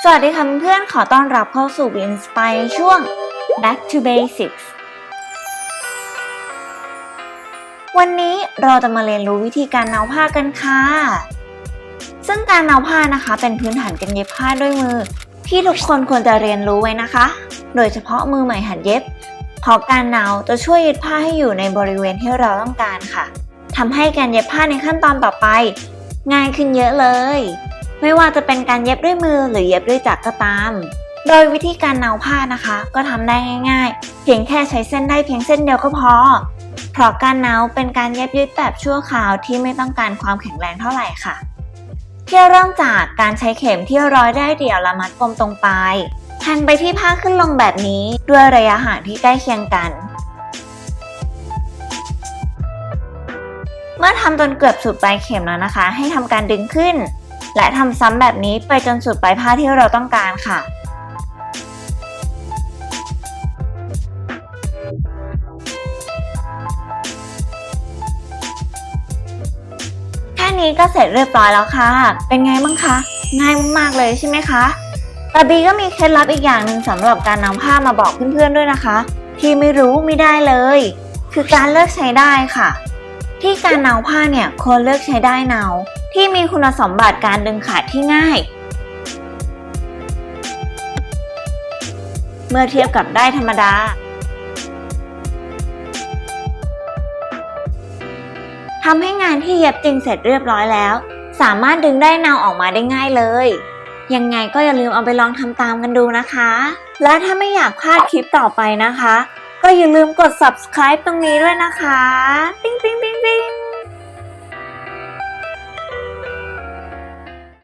สวัสดีค่ะเพื่อนๆขอต้อนรับเข้าสู่ Inspire ในช่วง Back to Basics วันนี้เราจะมาเรียนรู้วิธีการเนาผ้ากันค่ะซึ่งการเนาผ้านะคะเป็นพื้นฐานการเย็บผ้าด้วยมือที่ทุกคนควรจะเรียนรู้ไว้นะคะโดยเฉพาะมือใหม่หัดเย็บเพราะการเนาจะช่วยยึดผ้าให้อยู่ในบริเวณที่เราต้องการค่ะทำให้การเย็บผ้าในขั้นตอนต่อไปง่ายขึ้นเยอะเลยไม่ว่าจะเป็นการเย็บด้วยมือหรือเย็บด้วยจักรก็ตามโดยวิธีการเนาผ้านะคะก็ทำได้ง่ายๆเพียงแค่ใช้เส้นได้เพียงเส้นเดียวก็พอเพราะการเนาเป็นการเย็บยืดแบบชั่วคราวที่ไม่ต้องการความแข็งแรงเท่าไหร่ค่ะที่เริ่มจากการใช้เข็มที่ร้อยได้เดี่ยวและมัดกลมตรงปลายแทงไปที่ผ้าขึ้นลงแบบนี้ด้วยระยะห่างที่ใกล้เคียงกันเมื่อทำจนเกือบสุดปลายเข็มแล้วนะคะให้ทำการดึงขึ้นและทำซ้ำแบบนี้ไปจนสุดปลายผ้าที่เราต้องการค่ะแค่นี้ก็เสร็จเรียบร้อยแล้วค่ะเป็นไงบ้างคะง่ายมากๆเลยใช่ไหมคะแต่บีก็มีเคล็ดลับอีกอย่างหนึ่งสำหรับการนำผ้ามาบอกเพื่อนๆด้วยนะคะที่ไม่รู้ไม่ได้เลยคือการเลือกใช้ได้ค่ะที่การเนาผ้าเนี่ยควรเลือกใช้ได้เนาที่มีคุณสมบัติการดึงขาดที่ง่ายเมื่อเทียบกับได้ธรรมดาทำให้งานที่เย็บจริงเสร็จเรียบร้อยแล้วสามารถดึงได้เนาออกมาได้ง่ายเลยยังไงก็อย่าลืมเอาไปลองทำตามกันดูนะคะและถ้าไม่อยากพลาดคลิปต่อไปนะคะก็อย่าลืมกด subscribe ตรงนี้ด้วยนะคะปิ๊งปิ๊งปิ๊งปิ๊ง